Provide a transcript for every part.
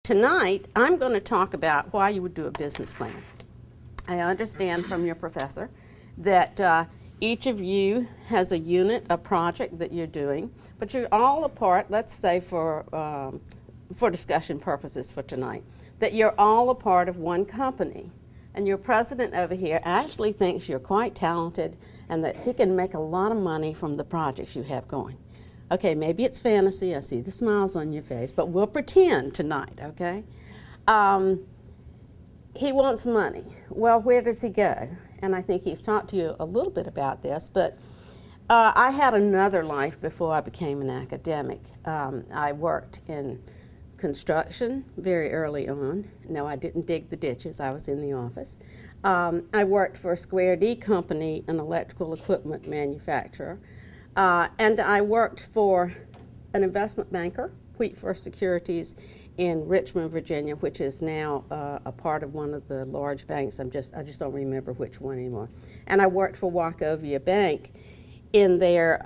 Tonight, I'm going to talk about why you would do a business plan. I understand from your professor that each of you has a unit, a project that you're doing, but you're all a part, let's say for discussion purposes for tonight, that you're all a part of one company. And your president over here actually thinks you're quite talented and that he can make a lot of money from the projects you have going. Okay, maybe it's fantasy, I see the smiles on your face, but we'll pretend tonight, okay? He wants money. Well, where does he go? And I think he's talked to you a little bit about this, but I had another life before I became an academic. I worked in construction very early on. No, I didn't dig the ditches. I was in the office. I worked for a Square D company, an electrical equipment manufacturer. And I worked for an investment banker, Wheat First Securities, in Richmond, Virginia, which is now a part of one of the large banks. I just don't remember which one anymore. And I worked for Wachovia Bank in their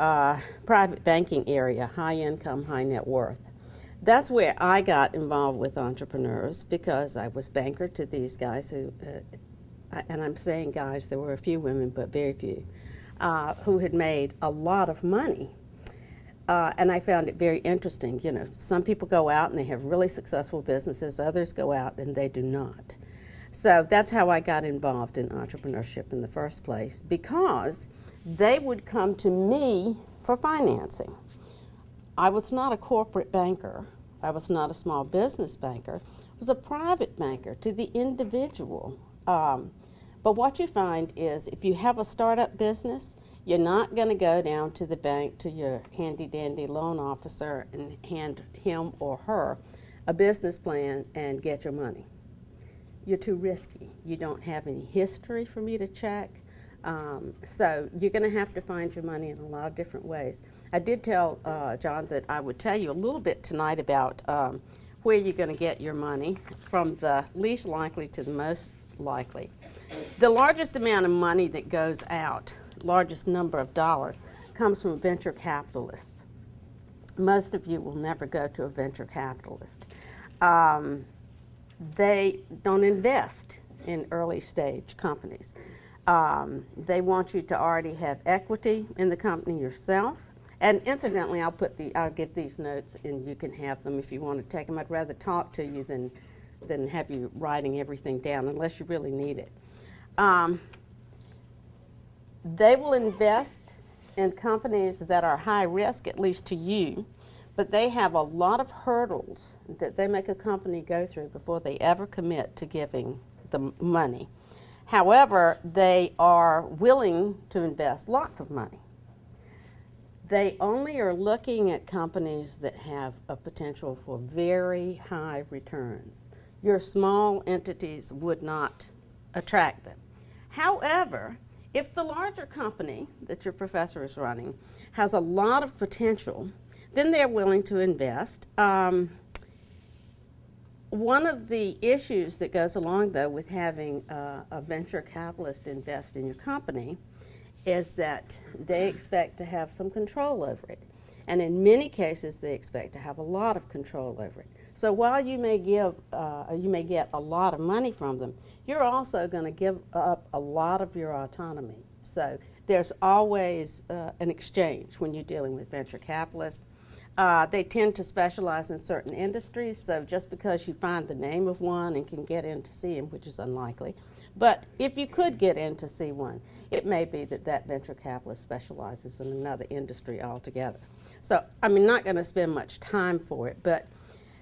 private banking area, high income, high net worth. That's where I got involved with entrepreneurs because I was banker to these guys who, and I'm saying guys, there were a few women, but very few, who had made a lot of money. And I found it very interesting. You know, some people go out and they have really successful businesses, others go out and they do not. So that's how I got involved in entrepreneurship in the first place, because they would come to me for financing. I was not a corporate banker. I was not a small business banker. I was a private banker to the individual. But what you find is if you have a startup business, you're not going to go down to the bank to your handy-dandy loan officer and hand him or her a business plan and get your money. You're too risky. You don't have any history for me to check. So you're going to have to find your money in a lot of different ways. I did tell John that I would tell you a little bit tonight about where you're going to get your money, from the least likely to the most likely. The largest amount of money that goes out, largest number of dollars, comes from venture capitalists. Most of you will never go to a venture capitalist. They don't invest in early stage companies. They want you to already have equity in the company yourself. And incidentally, I'll get these notes and you can have them if you want to take them. I'd rather talk to you than have you writing everything down unless you really need it. They will invest in companies that are high risk, at least to you, but they have a lot of hurdles that they make a company go through before they ever commit to giving the money. However, they are willing to invest lots of money. They only are looking at companies that have a potential for very high returns. Your small entities would not attract them. However, if the larger company that your professor is running has a lot of potential, then they're willing to invest. One of the issues that goes along, though, with having a venture capitalist invest in your company is that they expect to have some control over it. And in many cases, they expect to have a lot of control over it. So while you may get a lot of money from them, you're also going to give up a lot of your autonomy. So there's always an exchange when you're dealing with venture capitalists. They tend to specialize in certain industries, so just because you find the name of one and can get in to see him, which is unlikely, but if you could get in to see one, it may be that that venture capitalist specializes in another industry altogether. So I'm not going to spend much time for it, but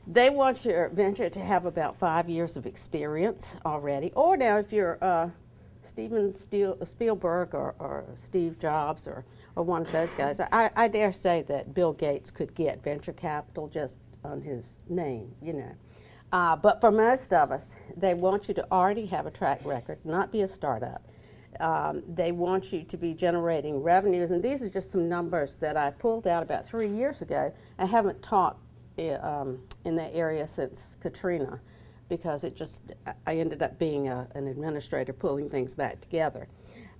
they want your venture to have about 5 years of experience already. Or now if you're Steven Spielberg or Steve Jobs or one of those guys, I dare say that Bill Gates could get venture capital just on his name, you know. But for most of us, they want you to already have a track record, not be a startup. They want you to be generating revenues, and these are just some numbers that I pulled out about 3 years ago. I haven't taught in that area since Katrina, because I ended up being an administrator pulling things back together.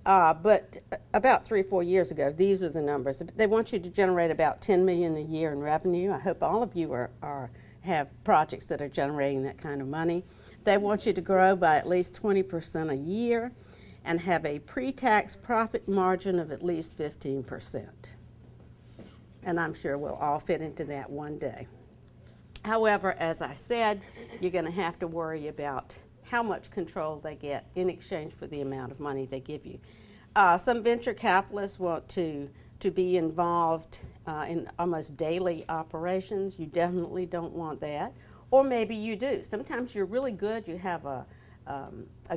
But about 3 or 4 years ago, these are the numbers. They want you to generate about $10 million a year in revenue. I hope all of you are have projects that are generating that kind of money. They want you to grow by at least 20% a year and have a pre-tax profit margin of at least 15%. And I'm sure we'll all fit into that one day. However, as I said, you're going to have to worry about how much control they get in exchange for the amount of money they give you. Some venture capitalists want to be involved in almost daily operations. You definitely don't want that. Or maybe you do. Sometimes you're really good, you have a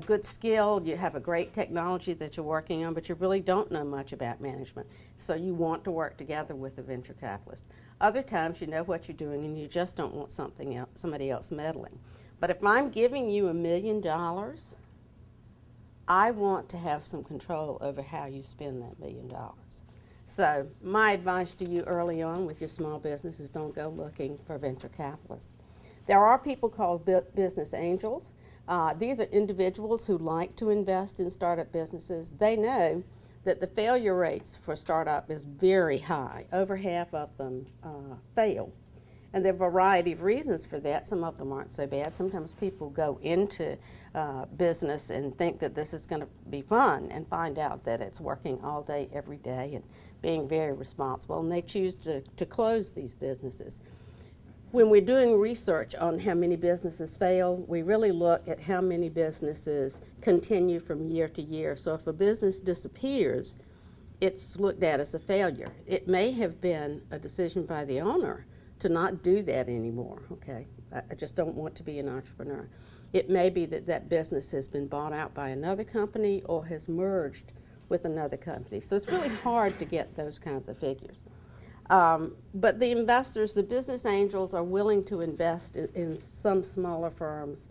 good skill, you have a great technology that you're working on, but you really don't know much about management. So you want to work together with a venture capitalist. Other times you know what you're doing and you just don't want somebody else meddling. But if I'm giving you $1 million, I want to have some control over how you spend that $1 million. So my advice to you early on with your small business is don't go looking for venture capitalists. There are people called business angels. These are individuals who like to invest in startup businesses. They know that the failure rates for startup is very high. Over half of them fail. And there are a variety of reasons for that. Some of them aren't so bad. Sometimes people go into business and think that this is going to be fun and find out that it's working all day, every day, and being very responsible. And they choose to close these businesses. When we're doing research on how many businesses fail, we really look at how many businesses continue from year to year. So if a business disappears, it's looked at as a failure. It may have been a decision by the owner to not do that anymore, okay? I just don't want to be an entrepreneur. It may be that that business has been bought out by another company or has merged with another company. So it's really hard to get those kinds of figures. But the investors, the business angels, are willing to invest in some smaller firms.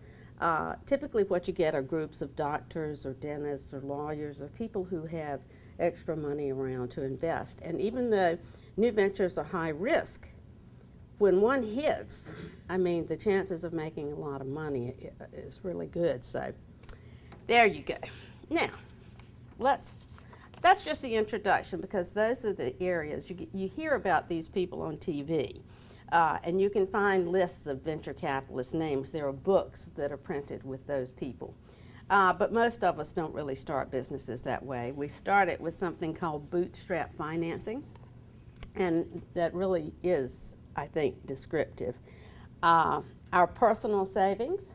Typically what you get are groups of doctors or dentists or lawyers or people who have extra money around to invest. And even though new ventures are high risk, when one hits, I mean, the chances of making a lot of money is really good. So there you go. Now, that's just the introduction, because those are the areas you hear about these people on TV, and you can find lists of venture capitalist names. There are books that are printed with those people. But most of us don't really start businesses that way. We started with something called bootstrap financing, and that really is, I think, descriptive. Our personal savings.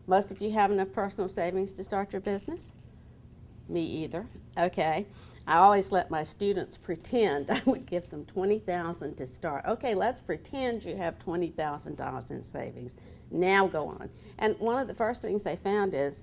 Most of you have enough personal savings to start your business? Me either. Okay. I always let my students pretend. I would give them $20,000 to start. Okay, let's pretend you have $20,000 in savings. Now go on. And one of the first things they found is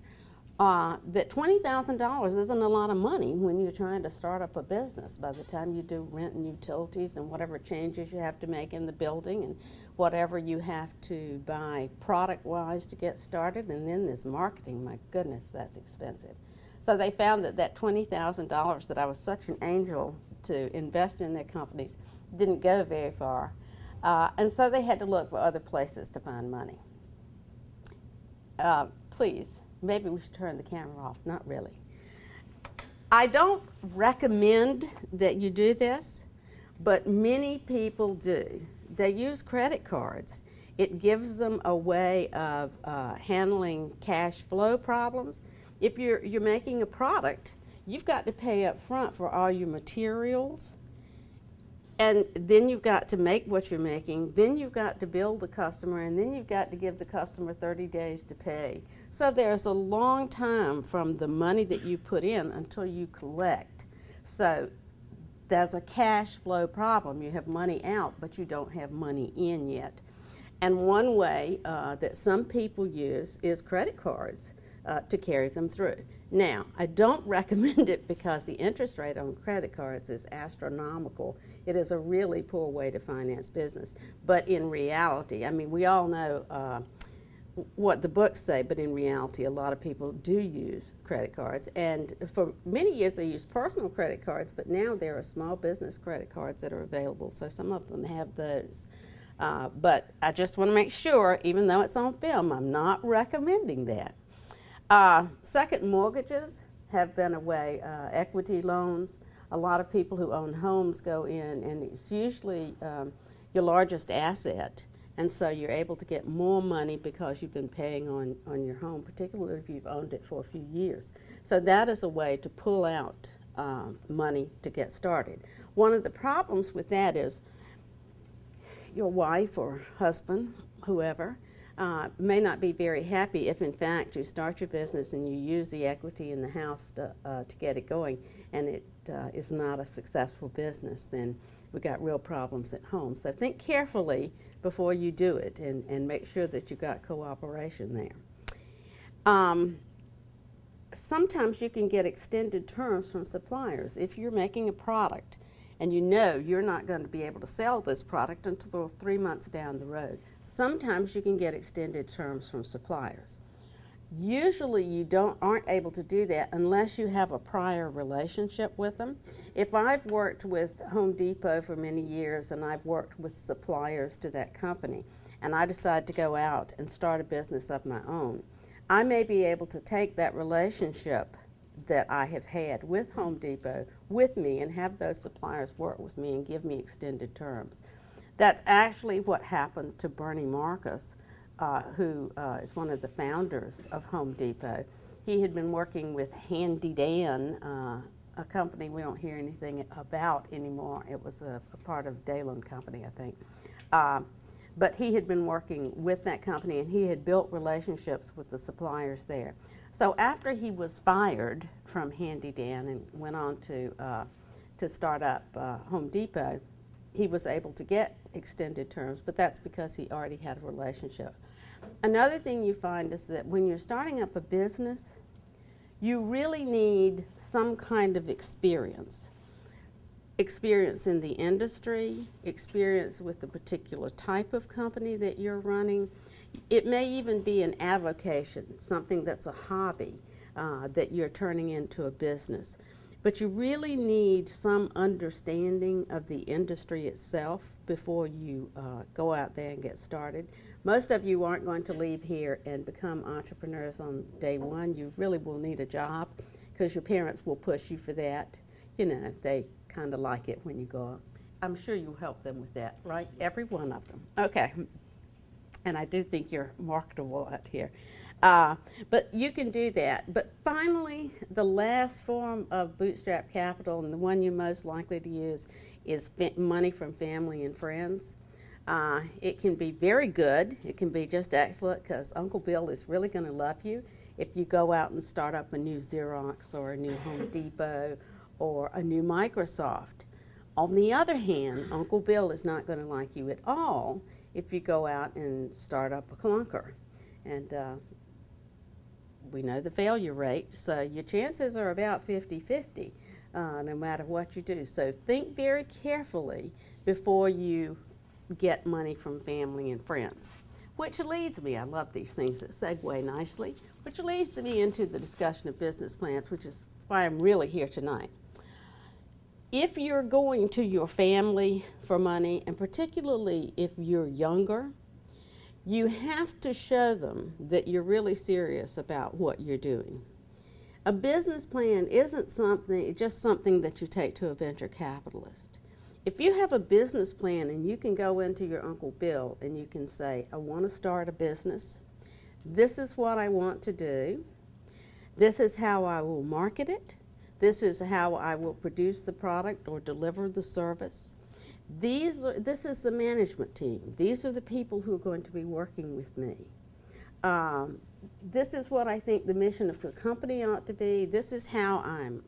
that $20,000 isn't a lot of money when you're trying to start up a business. By the time you do rent and utilities and whatever changes you have to make in the building and whatever you have to buy product-wise to get started, and then there's marketing, my goodness, that's expensive. So they found that that $20,000 that I was such an angel to invest in their companies didn't go very far. And so they had to look for other places to find money. Please, maybe we should turn the camera off. Not really. I don't recommend that you do this, but many people do. They use credit cards. It gives them a way of handling cash flow problems. If you're making a product, you've got to pay up front for all your materials, and then you've got to make what you're making, then you've got to bill the customer, and then you've got to give the customer 30 days to pay. So there's a long time from the money that you put in until you collect. So there's a cash flow problem. You have money out, but you don't have money in yet. And one way that some people use is credit cards to carry them through. Now, I don't recommend it because the interest rate on credit cards is astronomical. It is a really poor way to finance business. But in reality, I mean, we all know what the books say, but in reality, a lot of people do use credit cards. And for many years, they used personal credit cards, but now there are small business credit cards that are available, so some of them have those. But I just want to make sure, even though it's on film, I'm not recommending that. Second mortgages have been a way, equity loans. A lot of people who own homes go in, and it's usually your largest asset, And so you're able to get more money because you've been paying on your home, particularly if you've owned it for a few years. So that is a way to pull out money to get started. One of the problems with that is your wife or husband, whoever, may not be very happy if in fact you start your business and you use the equity in the house to get it going, and it is not a successful business. Then we got real problems at home. So think carefully before you do it, and make sure that you got cooperation there. Sometimes you can get extended terms from suppliers. If you're making a product and you know you're not going to be able to sell this product until 3 months down the road, sometimes you can get extended terms from suppliers. Usually you aren't able to do that unless you have a prior relationship with them. If I've worked with Home Depot for many years and I've worked with suppliers to that company, and I decide to go out and start a business of my own, I may be able to take that relationship that I have had with Home Depot with me and have those suppliers work with me and give me extended terms. That's actually what happened to Bernie Marcus, who is one of the founders of Home Depot. He had been working with Handy Dan, a company we don't hear anything about anymore. It was a part of Dalen Company, I think. But he had been working with that company, and he had built relationships with the suppliers there. So after he was fired from Handy Dan and went on to start up Home Depot, he was able to get extended terms, but that's because he already had a relationship. Another thing you find is that when you're starting up a business, you really need some kind of experience. Experience in the industry, experience with the particular type of company that you're running. It may even be an avocation, something that's a hobby that you're turning into a business. But you really need some understanding of the industry itself before you go out there and get started. Most of you aren't going to leave here and become entrepreneurs on day one. You really will need a job because your parents will push you for that. You know, they kind of like it when you go out. I'm sure you'll help them with that, right? Every one of them. Okay. And I do think you're marketable out here. But you can do that. But finally, the last form of bootstrap capital, and the one you're most likely to use, is money from family and friends. It can be very good. It can be just excellent because Uncle Bill is really going to love you if you go out and start up a new Xerox or a new Home Depot or a new Microsoft. On the other hand, Uncle Bill is not going to like you at all if you go out and start up a clunker. And we know the failure rate, so your chances are about 50-50 no matter what you do. So think very carefully before you get money from family and friends. Which leads me, I love these things that segue nicely, which leads me into the discussion of business plans, which is why I'm really here tonight. If you're going to your family for money, and particularly if you're younger, you have to show them that you're really serious about what you're doing. A business plan isn't just something that you take to a venture capitalist. If you have a business plan and you can go into your Uncle Bill and you can say, I want to start a business, this is what I want to do, this is how I will market it, this is how I will produce the product or deliver the service. This is the management team. These are the people who are going to be working with me. This is what I think the mission of the company ought to be. This is how I'm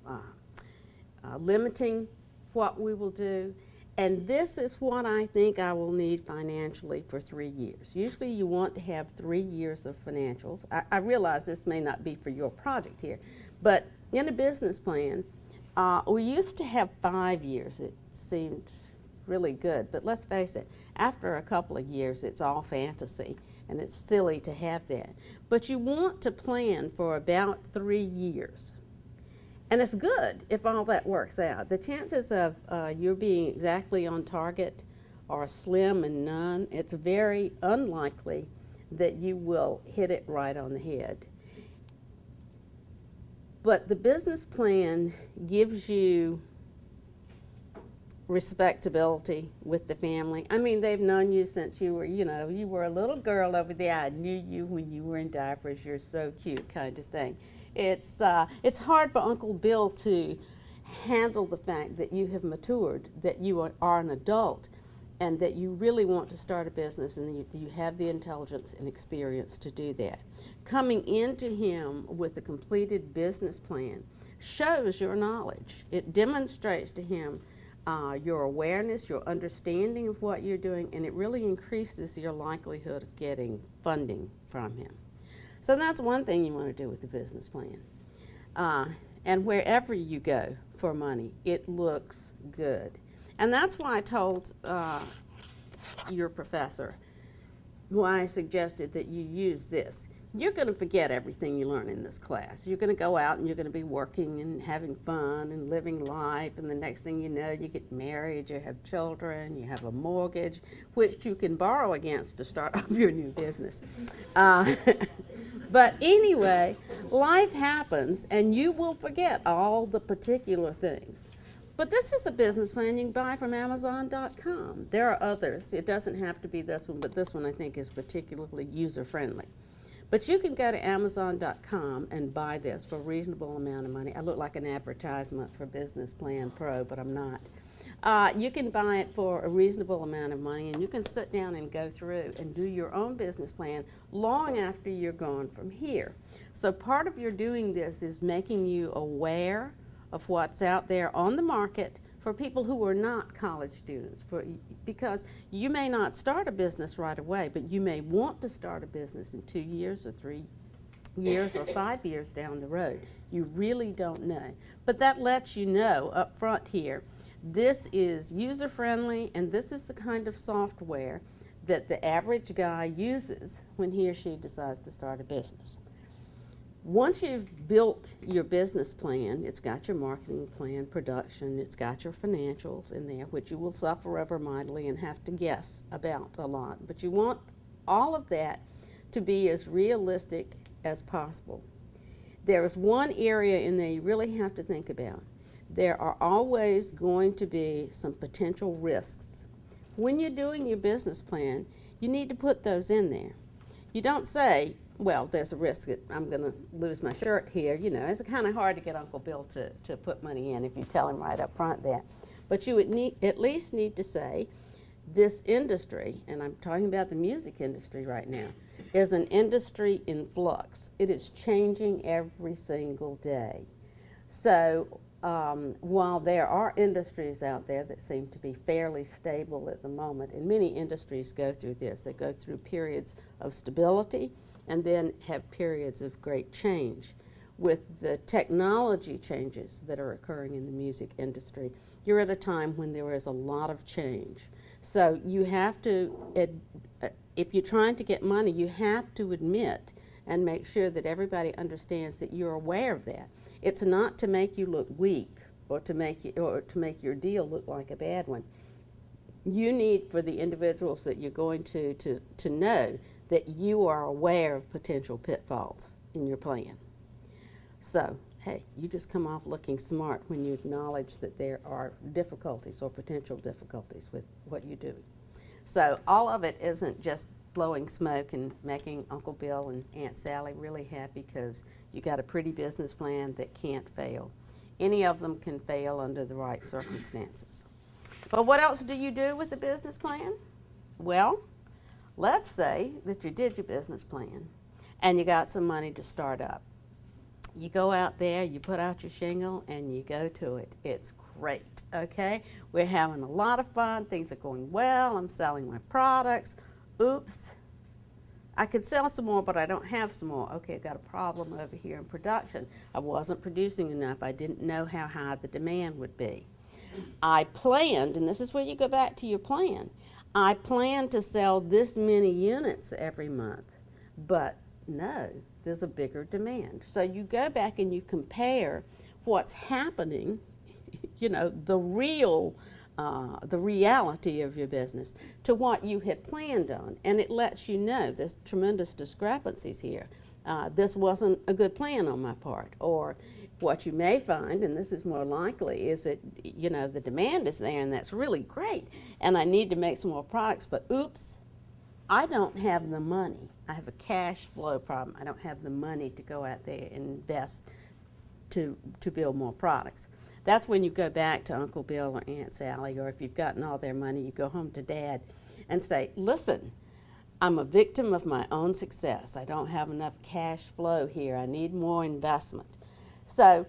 limiting what we will do. And this is what I think I will need financially for 3 years. Usually you want to have 3 years of financials. I realize this may not be for your project here, but in a business plan, we used to have 5 years. It seemed really good, but let's face it, after a couple of years, it's all fantasy, and it's silly to have that. But you want to plan for about 3 years. And it's good if all that works out. The chances of you being exactly on target are slim and none. It's very unlikely that you will hit it right on the head. But the business plan gives you respectability with the family. I mean, they've known you since you were, you were a little girl over there. I knew you when you were in diapers. You're so cute, kind of thing. It's hard for Uncle Bill to handle the fact that you have matured, that you are an adult, and that you really want to start a business, and you have the intelligence and experience to do that. Coming into him with a completed business plan shows your knowledge. It demonstrates to him your awareness, your understanding of what you're doing, and it really increases your likelihood of getting funding from him. So that's one thing you want to do with the business plan. And wherever you go for money, it looks good. And that's why I told your professor, why I suggested that you use this. You're going to forget everything you learn in this class. You're going to go out and you're going to be working and having fun and living life, and the next thing you know, you get married, you have children, you have a mortgage, which you can borrow against to start up your new business. But anyway, life happens and you will forget all the particular things. But this is a business plan you can buy from Amazon.com. There are others. It doesn't have to be this one, but this one I think is particularly user-friendly. But you can go to Amazon.com and buy this for a reasonable amount of money. I look like an advertisement for Business Plan Pro, but I'm not. You can buy it for a reasonable amount of money, and you can sit down and go through and do your own business plan long after you're gone from here. So part of your doing this is making you aware of what's out there on the market for people who are not college students, because you may not start a business right away, but you may want to start a business in 2 years or 3 years or 5 years down the road. You really don't know. But that lets you know up front here, this is user-friendly, and this is the kind of software that the average guy uses when he or she decides to start a business. Once you've built your business plan, it's got your marketing plan, production, it's got your financials in there, which you will suffer over mightily and have to guess about a lot. But you want all of that to be as realistic as possible. There is one area in there you really have to think about. There are always going to be some potential risks. When you're doing your business plan, you need to put those in there. You don't say, well, there's a risk that I'm going to lose my shirt here. You know, it's kind of hard to get Uncle Bill to put money in if you tell him right up front that. But you would at least need to say, this industry, and I'm talking about the music industry right now, is an industry in flux. It is changing every single day. So while there are industries out there that seem to be fairly stable at the moment, and many industries go through this, they go through periods of stability and then have periods of great change. With the technology changes that are occurring in the music industry, you're at a time when there is a lot of change. So you have to, if you're trying to get money, you have to admit and make sure that everybody understands that you're aware of that. It's not to make you look weak or to make your deal look like a bad one. You need for the individuals that you're going to know that you are aware of potential pitfalls in your plan. So, hey, you just come off looking smart when you acknowledge that there are difficulties or potential difficulties with what you do. So all of it isn't just blowing smoke and making Uncle Bill and Aunt Sally really happy because you got a pretty business plan that can't fail. Any of them can fail under the right circumstances. But what else do you do with the business plan? Well, let's say that you did your business plan and you got some money to start up. You go out there, you put out your shingle, and you go to it. It's great, okay? We're having a lot of fun. Things are going well. I'm selling my products. Oops, I could sell some more, but I don't have some more. Okay, I've got a problem over here in production. I wasn't producing enough. I didn't know how high the demand would be. I planned, and this is where you go back to your plan, I planned to sell this many units every month, but no, there's a bigger demand. So you go back and you compare what's happening, you know, the real the reality of your business to what you had planned on. And it lets you know there's tremendous discrepancies here. This wasn't a good plan on my part. Or what you may find, and this is more likely, is that, you know, the demand is there and that's really great and I need to make some more products, but oops, I don't have the money. I have a cash flow problem. I don't have the money to go out there and invest to build more products. That's when you go back to Uncle Bill or Aunt Sally, or if you've gotten all their money, you go home to Dad and say, listen, I'm a victim of my own success. I don't have enough cash flow here. I need more investment. So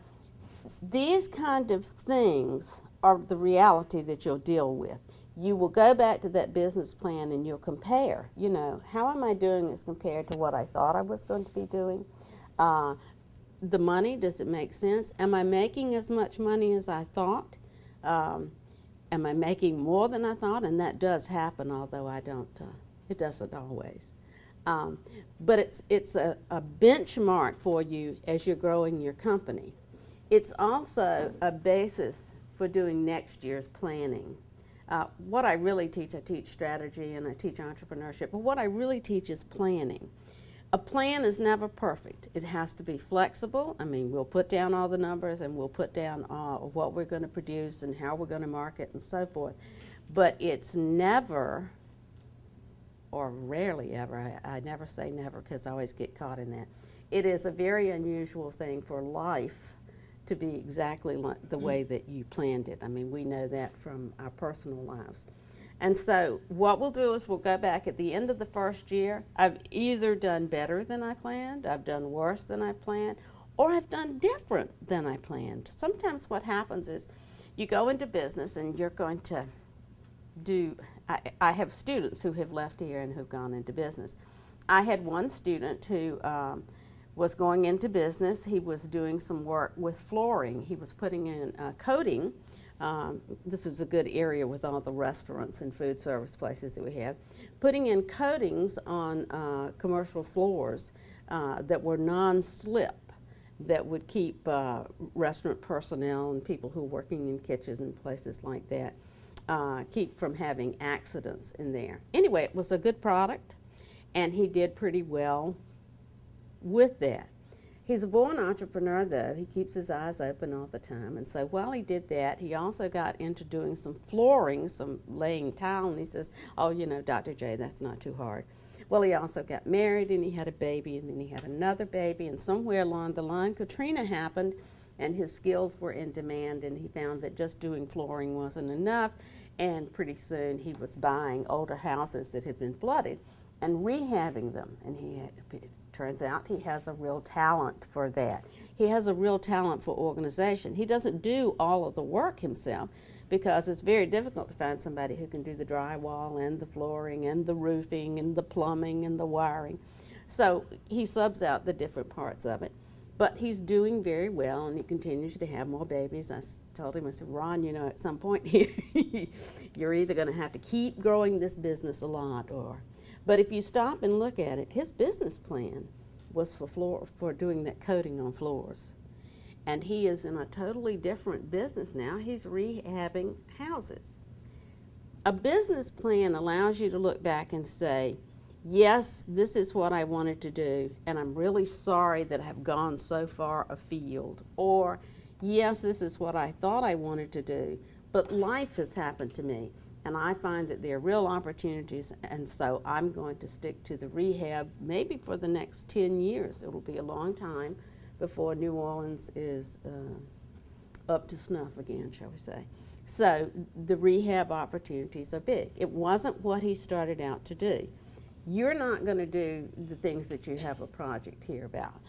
these kind of things are the reality that you'll deal with. You will go back to that business plan and you'll compare, you know, how am I doing as compared to what I thought I was going to be doing? The money, does it make sense? Am I making as much money as I thought? Am I making more than I thought? And that does happen, although I don't, it doesn't always. But it's a benchmark for you as you're growing your company. It's also a basis for doing next year's planning. What I really teach, I teach strategy and I teach entrepreneurship, but what I really teach is planning. A plan is never perfect. It has to be flexible. I mean, we'll put down all the numbers and we'll put down what we're going to produce and how we're going to market and so forth. But it's never, or rarely ever, I never say never because I always get caught in that. It is a very unusual thing for life to be exactly like the way that you planned it. I mean, we know that from our personal lives. And so what we'll do is we'll go back at the end of the first year. I've either done better than I planned, I've done worse than I planned, or I've done different than I planned. Sometimes what happens is you go into business and you're going to do, I have students who have left here and who've gone into business. I had one student who was going into business. He was doing some work with flooring. He was putting in coating. This is a good area with all the restaurants and food service places that we have. Putting in coatings on commercial floors that were non-slip, that would keep restaurant personnel and people who are working in kitchens and places like that, keep from having accidents in there. Anyway, it was a good product, and he did pretty well with that. He's a born entrepreneur, though. He keeps his eyes open all the time. And so while he did that, he also got into doing some flooring, some laying tile, and he says, oh, you know, Dr. J, that's not too hard. Well, he also got married, and he had a baby, and then he had another baby, and somewhere along the line, Katrina happened, and his skills were in demand, and he found that just doing flooring wasn't enough, and pretty soon he was buying older houses that had been flooded and rehabbing them, and turns out he has a real talent for that. He has a real talent for organization. He doesn't do all of the work himself because it's very difficult to find somebody who can do the drywall and the flooring and the roofing and the plumbing and the wiring. So he subs out the different parts of it. But he's doing very well, and he continues to have more babies. I told him, I said, Ron, you know, at some point here, you're either going to have to keep growing this business a lot, or... But if you stop and look at it, his business plan was for doing that coating on floors. And he is in a totally different business now. He's rehabbing houses. A business plan allows you to look back and say, yes, this is what I wanted to do, and I'm really sorry that I've gone so far afield. Or, yes, this is what I thought I wanted to do, but life has happened to me. And I find that there are real opportunities, and so I'm going to stick to the rehab maybe for the next 10 years. It will be a long time before New Orleans is up to snuff again, shall we say. So the rehab opportunities are big. It wasn't what he started out to do. You're not going to do the things that you have a project here about.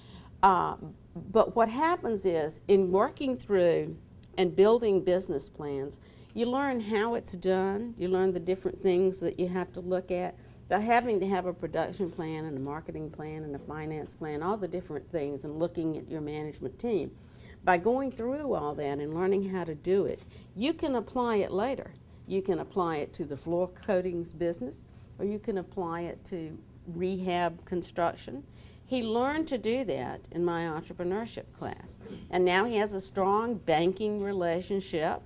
But what happens is, in working through and building business plans, you learn how it's done, you learn the different things that you have to look at. By having to have a production plan and a marketing plan and a finance plan, all the different things, and looking at your management team. By going through all that and learning how to do it, you can apply it later. You can apply it to the floor coatings business, or you can apply it to rehab construction. He learned to do that in my entrepreneurship class. And now he has a strong banking relationship.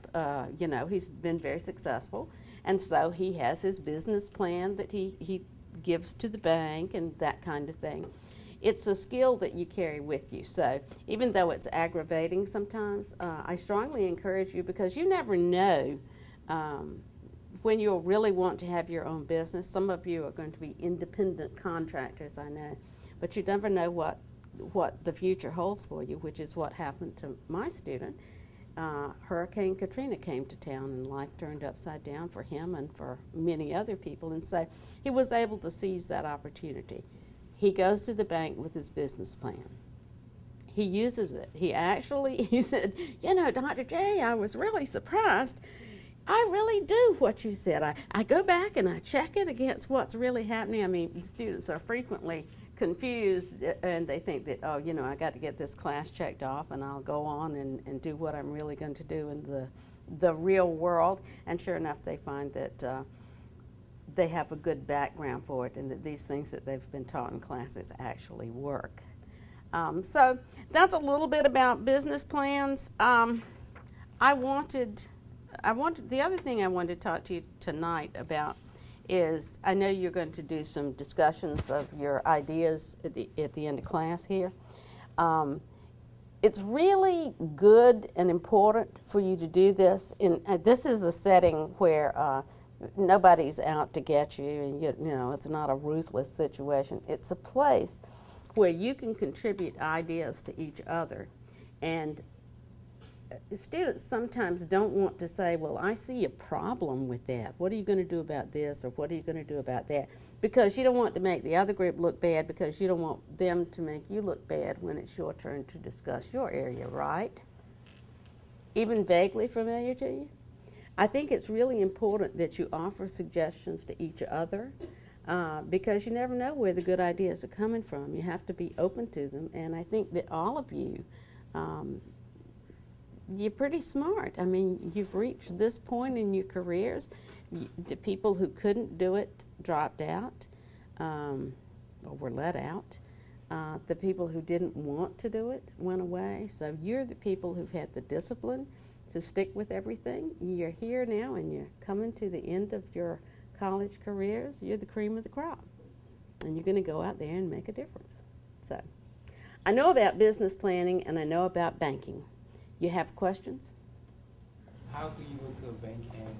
You know, he's been very successful. And so he has his business plan that he gives to the bank and that kind of thing. It's a skill that you carry with you. So even though it's aggravating sometimes, I strongly encourage you, because you never know when you'll really want to have your own business. Some of you are going to be independent contractors, I know, but you never know what the future holds for you, which is what happened to my student. Hurricane Katrina came to town and life turned upside down for him and for many other people, and so he was able to seize that opportunity. He goes to the bank with his business plan. He uses it. He said, you know, Dr. J, I was really surprised. I really do what you said. I go back and I check it against what's really happening. I mean, the students are frequently confused and they think that, oh, you know, I got to get this class checked off and I'll go on and do what I'm really going to do in the real world. And sure enough, they find that they have a good background for it and that these things that they've been taught in classes actually work. So that's a little bit about business plans. The other thing I wanted to talk to you tonight about is, I know you're going to do some discussions of your ideas at the end of class here. It's really good and important for you to do this. This is a setting where nobody's out to get you, and you know, it's not a ruthless situation. It's a place where you can contribute ideas to each other. And students sometimes don't want to say, well, I see a problem with that. What are you going to do about this, or what are you going to do about that? Because you don't want to make the other group look bad, because you don't want them to make you look bad when it's your turn to discuss your area, right? Even vaguely familiar to you? I think it's really important that you offer suggestions to each other, because you never know where the good ideas are coming from. You have to be open to them, and I think that all of you, you're pretty smart. I mean, you've reached this point in your careers. The people who couldn't do it dropped out, or were let out. The people who didn't want to do it went away. So you're the people who've had the discipline to stick with everything. You're here now and you're coming to the end of your college careers. You're the cream of the crop. And you're going to go out there and make a difference. So I know about business planning and I know about banking. You have questions? How do you go to a bank and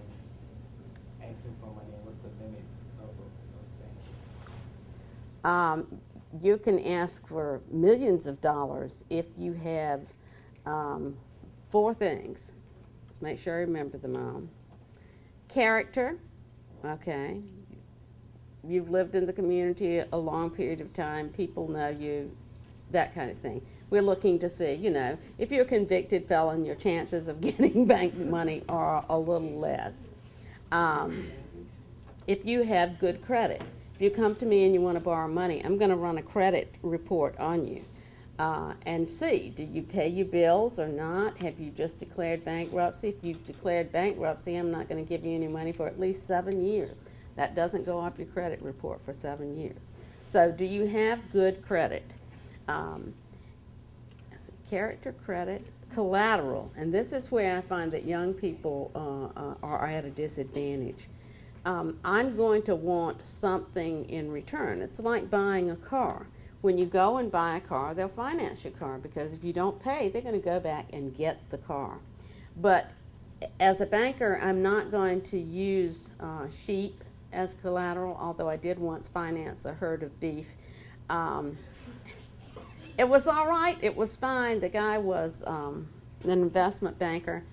ask them for money, and what's the limits of bank? You can ask for millions of dollars if you have 4 things. Let's make sure I remember them all. Character, okay. You've lived in the community a long period of time, people know you, that kind of thing. We're looking to see, you know, if you're a convicted felon, your chances of getting bank money are a little less. If you have good credit, if you come to me and you want to borrow money, I'm going to run a credit report on you and see, do you pay your bills or not? Have you just declared bankruptcy? If you've declared bankruptcy, I'm not going to give you any money for at least 7 years. That doesn't go off your credit report for 7 years. So do you have good credit? Character, credit, collateral, and this is where I find that young people are at a disadvantage. I'm going to want something in return. It's like buying a car. When you go and buy a car, they'll finance your car, because if you don't pay, they're going to go back and get the car. But as a banker, I'm not going to use sheep as collateral, although I did once finance a herd of beef. It was all right. It was fine. The guy was an investment banker,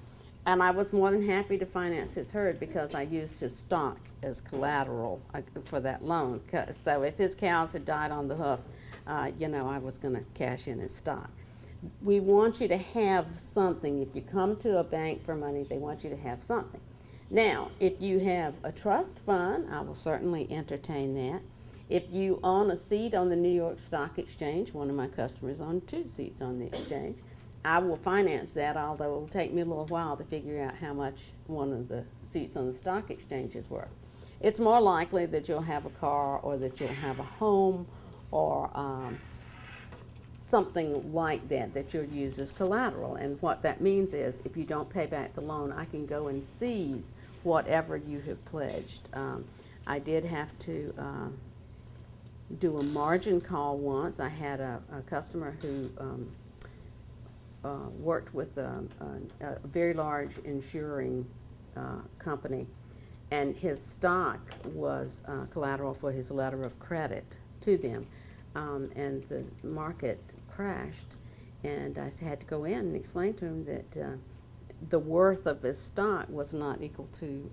and I was more than happy to finance his herd because I used his stock as collateral for that loan. So if his cows had died on the hoof, you know, I was going to cash in his stock. We want you to have something. If you come to a bank for money, they want you to have something. Now, if you have a trust fund, I will certainly entertain that. If you own a seat on the New York Stock Exchange, one of my customers owned 2 seats on the exchange, I will finance that, although it will take me a little while to figure out how much one of the seats on the stock exchange is worth. It's more likely that you'll have a car, or that you'll have a home, or something like that that you'll use as collateral. And what that means is if you don't pay back the loan, I can go and seize whatever you have pledged. I did have to do a margin call once. I had a customer who worked with a very large insuring company, and his stock was collateral for his letter of credit to them. And the market crashed, and I had to go in and explain to him that the worth of his stock was not equal to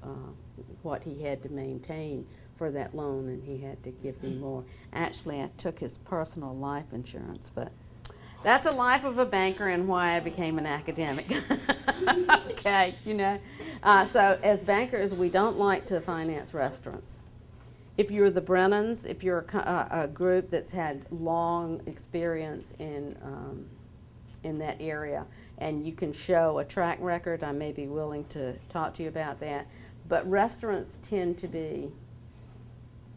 what he had to maintain for that loan, and he had to give me more. Actually, I took his personal life insurance, but that's a life of a banker and why I became an academic. Okay, you know. So as bankers, we don't like to finance restaurants. If you're the Brennans, if you're a group that's had long experience in that area, and you can show a track record, I may be willing to talk to you about that. But restaurants tend to be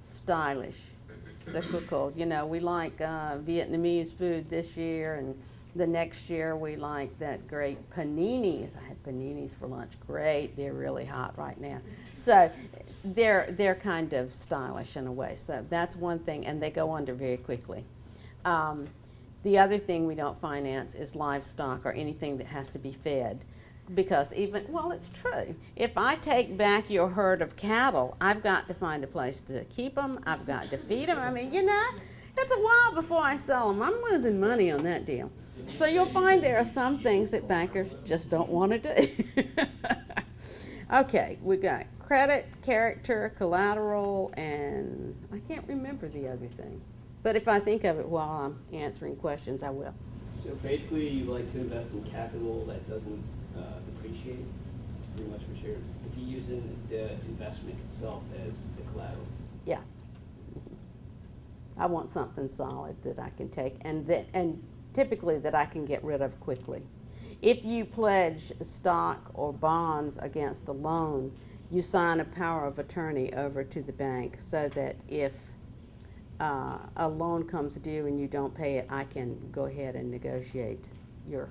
stylish, cyclical. You know, we like Vietnamese food this year, and the next year we like that great paninis. I had paninis for lunch. Great, they're really hot right now. So they're kind of stylish in a way. So that's one thing, and they go under very quickly. The other thing we don't finance is livestock or anything that has to be fed. Because even, well, it's true. If I take back your herd of cattle, I've got to find a place to keep them. I've got to feed them. I mean, you know, it's a while before I sell them. I'm losing money on that deal. So you'll find there are some things that bankers just don't want to do. Okay, we got credit, character, collateral, and I can't remember the other thing. But if I think of it while I'm answering questions, I will. So basically, you like to invest in capital that doesn't depreciate. That's pretty much what you're. If you're using the investment itself as the collateral. Yeah. I want something solid that I can take, and typically that I can get rid of quickly. If you pledge stock or bonds against a loan, you sign a power of attorney over to the bank so that if a loan comes due and you don't pay it, I can go ahead and negotiate your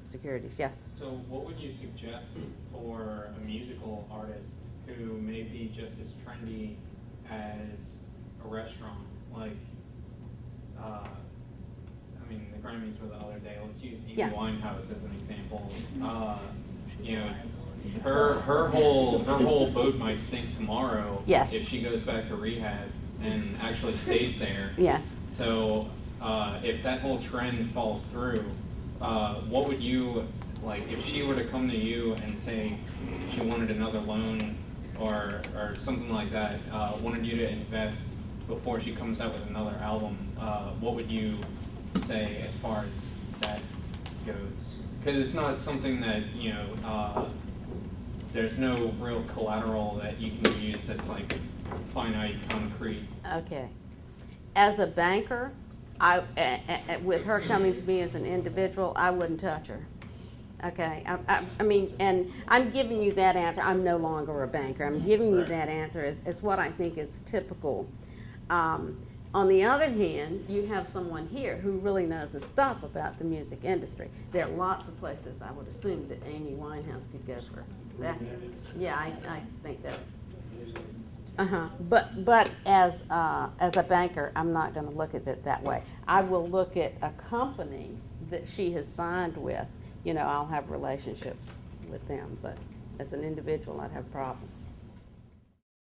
securities. Yes? So what would you suggest for a musical artist who may be just as trendy as a restaurant? Like, I mean, the Grammys were the other day. Let's use Amy Winehouse as an example. You know, her whole boat might sink tomorrow if she goes back to rehab and actually stays there. Yes. So if that whole trend falls through, what would you, like, if she were to come to you and say she wanted another loan or something like that, wanted you to invest before she comes out with another album, what would you say as far as that goes? Because it's not something that, you know, there's no real collateral that you can use that's like finite, concrete. Okay. As a banker, with her coming to me as an individual, I wouldn't touch her. Okay. I mean, and I'm giving you that answer. I'm no longer a banker. I'm giving you that answer as what I think is typical. On the other hand, you have someone here who really knows his stuff about the music industry. There are lots of places I would assume that Amy Winehouse could go for that. Yeah, I think that's. But as a banker, I'm not going to look at it that way. I will look at a company that she has signed with. You know, I'll have relationships with them, but as an individual, I'd have a problem.